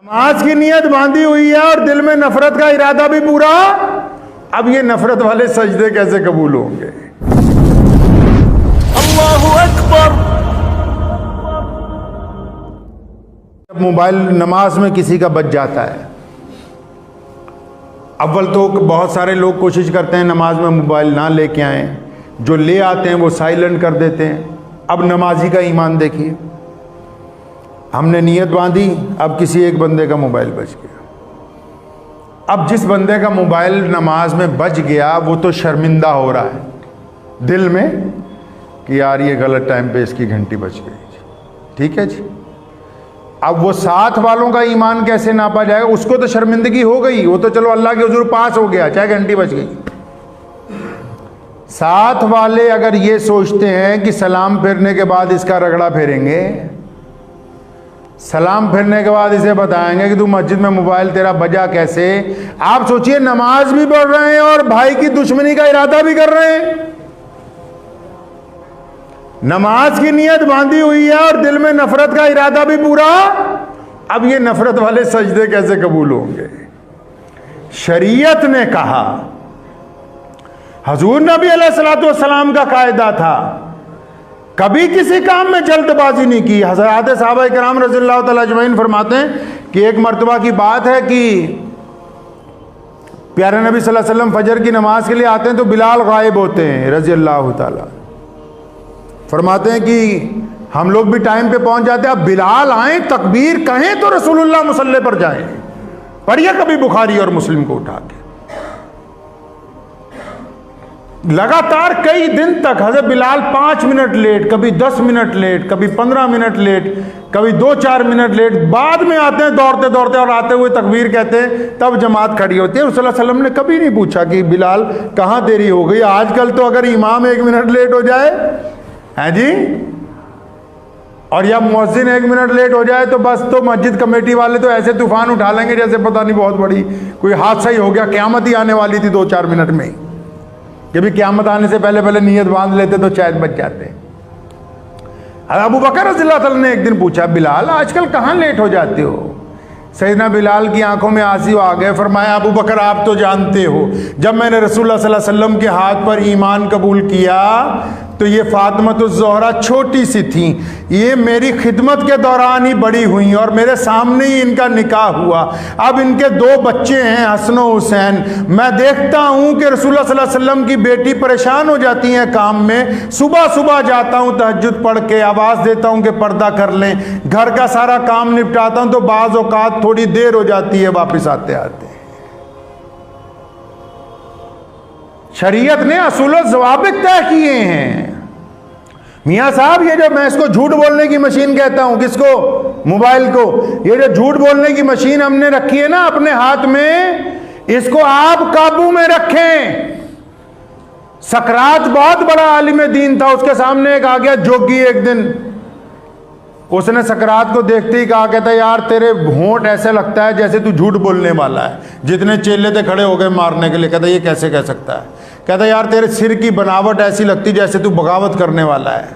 नमाज की नियत बांधी हुई है और दिल में नफरत का इरादा भी पूरा। अब ये नफरत वाले सजदे कैसे कबूल होंगे? अल्लाहु अकबर। जब मोबाइल नमाज में किसी का बच जाता है, अव्वल तो बहुत सारे लोग कोशिश करते हैं नमाज में मोबाइल ना लेके आएं, जो ले आते हैं वो साइलेंट कर देते हैं। अब नमाजी का ईमान देखिए, हमने नियत बांधी, अब किसी एक बंदे का मोबाइल बच गया। अब जिस बंदे का मोबाइल नमाज में बच गया वो तो शर्मिंदा हो रहा है दिल में कि यार ये गलत टाइम पे इसकी घंटी बच गई। ठीक है जी, अब वो साथ वालों का ईमान कैसे नापा जाएगा? उसको तो शर्मिंदगी हो गई, वो तो चलो अल्लाह के हुजूर पास हो गया, चाहे घंटी बच गई। साथ वाले अगर ये सोचते हैं कि सलाम फिरने के बाद इसका रगड़ा फेरेंगे, सलाम फिरने के बाद इसे बताएंगे कि तू मस्जिद में मोबाइल तेरा बजा कैसे। आप सोचिए, नमाज भी पढ़ रहे हैं और भाई की दुश्मनी का इरादा भी कर रहे हैं। नमाज की नियत बांधी हुई है और दिल में नफरत का इरादा भी पूरा। अब ये नफरत वाले सजदे कैसे कबूल होंगे? शरीयत ने कहा, हुजूर नबी अलैहिस्सलातु वस्सलाम का कायदा था, कभी किसी काम में जल्दबाजी नहीं की। हज़रात सहाबा किराम रज़ियल्लाहु तआला अजमईन फरमाते हैं कि एक मर्तबा की बात है कि प्यारे नबी सल्लल्लाहु अलैहि वसल्लम फजर की नमाज के लिए आते हैं तो बिलाल गायब होते हैं रज़ियल्लाहु तआला। फरमाते हैं कि हम लोग भी टाइम पे पहुंच जाते हैं, अब बिलाल आए तकबीर कहें तो रसूलुल्लाह मुसल्ले पर जाएं। पढ़िए कभी बुखारी और मुस्लिम को उठा के। लगातार कई दिन तक हज़रत बिलाल 5 मिनट लेट, कभी 10 मिनट लेट, कभी 15 मिनट लेट, कभी 2-4 मिनट लेट, बाद में आते हैं दौड़ते दौड़ते और आते हुए तकबीर कहते हैं, तब जमात खड़ी होती है। रसूलुल्लाह सल्लल्लाहु अलैहि वसल्लम ने कभी नहीं पूछा कि बिलाल कहाँ देरी हो गई। आजकल तो अगर इमाम 1 मिनट लेट हो जाए है जी, और या मुअज्जिन 1 मिनट लेट हो जाए तो बस तो मस्जिद कमेटी वाले तो ऐसे तूफान उठा लेंगे जैसे पता नहीं बहुत बड़ी कोई हादसा ही हो गया, क़यामत ही आने वाली थी 2-4 मिनट में। कि भी क़यामत आने से पहले पहले नियत बांध लेते तो शायद बच जाते। अबू बकर रज़ियल्लाहु अन्हु ने एक दिन पूछा, बिलाल आजकल कहाँ लेट हो जाते हो? सैयदना बिलाल की आंखों में आंसू आ गए। फरमाया, अबू बकर आप तो जानते हो, जब मैंने रसूलुल्लाह सल्लल्लाहु अलैहि वसल्लम के हाथ पर ईमान कबूल किया तो ये फातिमतुज़ ज़ोहरा छोटी सी थी, ये मेरी खिदमत के दौरान ही बड़ी हुई और मेरे सामने ही इनका निकाह हुआ। अब इनके 2 बच्चे हैं, हसन और हुसैन। मैं देखता हूँ कि रसूलुल्लाह सल्लल्लाहु अलैहि वसल्लम की बेटी परेशान हो जाती हैं काम में। सुबह सुबह जाता हूँ तहज्जुद पढ़ के, आवाज़ देता हूँ कि पर्दा कर लें, घर का सारा काम निपटाता हूँ तो बाज़ औक़ात थोड़ी देर हो जाती है वापस आते आते। शरीयत ने असूल और ज़वाबित तय किए हैं। मियाँ साहब, ये जो मैं इसको झूठ बोलने की मशीन कहता हूं, किसको? मोबाइल को। ये जो झूठ बोलने की मशीन हमने रखी है ना अपने हाथ में, इसको आप काबू में रखें। सकरात बहुत बड़ा आलिम दीन था, उसके सामने एक आ गया जोगी एक दिन। उसने सकरात को देखते ही कहा, कहता यार तेरे होंठ ऐसे लगता है जैसे तू झूठ बोलने वाला है। जितने चेले थे खड़े हो गए मारने के लिए। कहता ये कैसे कह सकता है? कहता यार तेरे सिर की बनावट ऐसी लगती जैसे तू बगावत करने वाला है।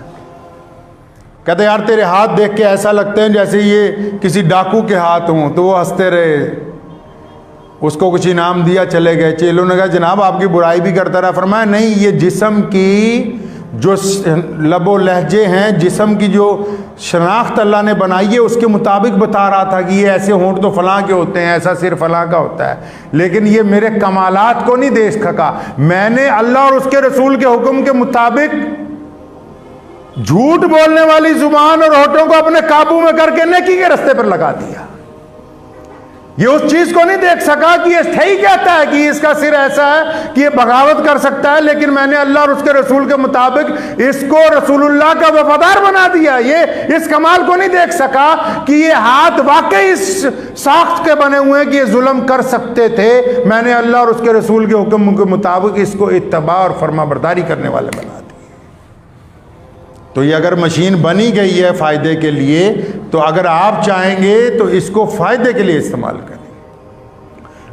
कहता यार तेरे हाथ देख के ऐसा लगते हैं जैसे ये किसी डाकू के हाथ हों। तो वो हंसते रहे, उसको कुछ इनाम दिया, चले गए। चेलों ने कहा जनाब आपकी बुराई भी करता रहा। फरमाया नहीं, ये जिस्म की जो लबो लहजे हैं, जिस्म की जो शनाख्त अल्लाह ने बनाई है उसके मुताबिक बता रहा था कि ये ऐसे होंठ तो फलां के होते हैं, ऐसा सिर फलां का होता है, लेकिन ये मेरे कमालात को नहीं देख सका। मैंने अल्लाह और उसके रसूल के हुक्म के मुताबिक झूठ बोलने वाली जुबान और होठों को अपने काबू में करके नेकी के रास्ते पर लगा दिया। ये उस चीज को नहीं देख सका कि ये सही कहता है कि इसका सिर ऐसा है कि ये बगावत कर सकता है, लेकिन मैंने अल्लाह और उसके रसूल के मुताबिक इसको रसूलुल्लाह का वफादार बना दिया। ये इस कमाल को नहीं देख सका कि ये हाथ वाकई इस साख्त के बने हुए हैं कि ये जुल्म कर सकते थे। मैंने अल्लाह और उसके रसूल के हुक्म के मुताबिक इसको इत्तबा और फर्माबरदारी करने वाले बना दिया। तो ये अगर मशीन बनी गई है फ़ायदे के लिए, तो अगर आप चाहेंगे तो इसको फ़ायदे के लिए इस्तेमाल करें।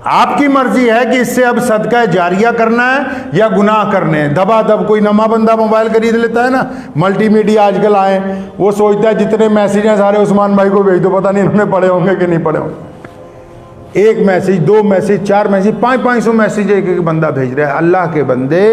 आपकी मर्जी है कि इससे अब सदका जारिया करना है या गुनाह करने हैं। दबादब कोई नमा बंदा मोबाइल खरीद लेता है ना, मल्टीमीडिया आजकल आए, वो सोचता है जितने मैसेज हैं सारे उस्मान भाई को भेज दो, पता नहीं उन्होंने पढ़े होंगे कि नहीं पढ़े होंगे। एक मैसेज, 2 मैसेज, 4 मैसेज, 500 मैसेज एक एक बंदा भेज रहा है। अल्लाह के बंदे,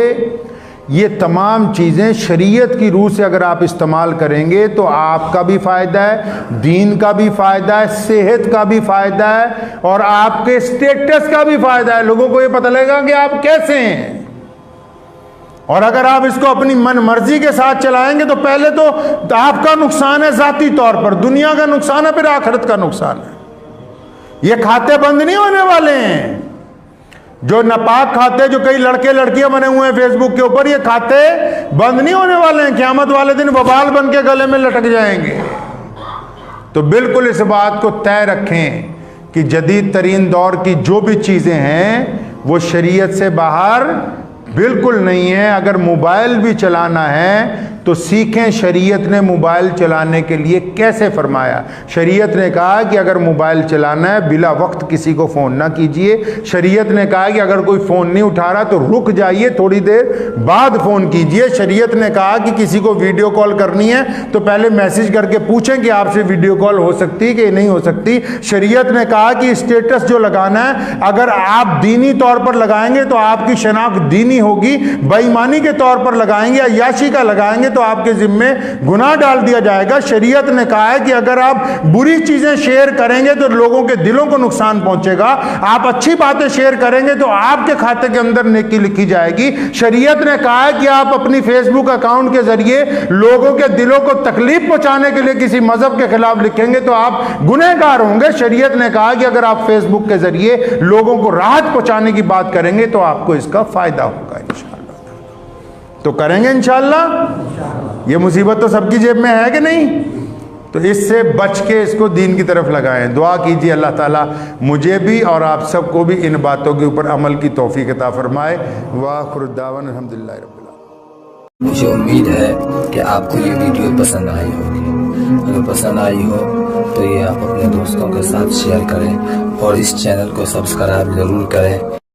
ये तमाम चीज़ें शरीयत की रूह से अगर आप इस्तेमाल करेंगे तो आपका भी फ़ायदा है, दीन का भी फ़ायदा है, सेहत का भी फ़ायदा है और आपके स्टेटस का भी फ़ायदा है। लोगों को ये पता लगेगा कि आप कैसे हैं। और अगर आप इसको अपनी मन मर्जी के साथ चलाएंगे तो पहले तो आपका नुकसान है ज़ाती तौर पर, दुनिया का नुकसान है, फिर आखिरत का नुकसान है। ये खाते बंद नहीं होने वाले हैं, जो नापाक खाते, जो कई लड़के लड़कियां बने हुए हैं फेसबुक के ऊपर, ये खाते बंद नहीं होने वाले हैं। क़यामत वाले दिन वबाल बन के गले में लटक जाएंगे। तो बिल्कुल इस बात को तय रखें कि जदीद तरीन दौर की जो भी चीज़ें हैं वो शरीयत से बाहर बिल्कुल नहीं है। अगर मोबाइल भी चलाना है तो सीखें शरीयत ने मोबाइल चलाने के लिए कैसे फरमाया। शरीयत ने कहा कि अगर मोबाइल चलाना है बिला वक्त किसी को फ़ोन ना कीजिए। शरीयत ने कहा कि अगर कोई फ़ोन नहीं उठा रहा तो रुक जाइए, थोड़ी देर बाद फ़ोन कीजिए। शरीयत ने कहा कि किसी को वीडियो कॉल करनी है तो पहले मैसेज करके पूछें कि आपसे वीडियो कॉल हो सकती है कि नहीं हो सकती। शरीयत ने कहा कि स्टेटस जो लगाना है अगर आप दीनी तौर पर लगाएंगे तो आपकी शनाख्त दीनी होगी, बेईमानी के तौर पर लगाएंगे, अय्याशी का लगाएंगे तो आपके जिम्मे गुनाह डाल दिया जाएगा। शरीयत ने कहा है कि अगर आप बुरी चीजें शेयर करेंगे तो लोगों के दिलों को नुकसान पहुंचेगा, आप अच्छी बातें शेयर करेंगे तो आपके खाते के अंदर नेकी लिखी जाएगी। शरीयत ने कहा है कि आप अपनी फेसबुक अकाउंट के जरिए लोगों के दिलों को तकलीफ पहुंचाने के लिए किसी मजहब के खिलाफ लिखेंगे तो आप गुनहगार होंगे। शरीयत ने कहा कि अगर आप फेसबुक के जरिए लोगों को राहत पहुंचाने की बात करेंगे तो आपको इसका फायदा होगा। तो करेंगे इंशाअल्लाह। ये मुसीबत तो सबकी जेब में है कि नहीं, तो इससे बच के इसको दीन की तरफ लगाएं। दुआ कीजिए अल्लाह ताला मुझे भी और आप सबको भी इन बातों के ऊपर अमल की तौफीक अता फरमाए। वाखिरुद्दावाना अल्हम्दुलिल्लाहि रब्बिल आलमीन। मुझे उम्मीद है कि आपको ये वीडियो पसंद आई होगी। अगर पसंद आई हो तो ये आप अपने दोस्तों के साथ शेयर करें और इस चैनल को सब्सक्राइब ज़रूर करें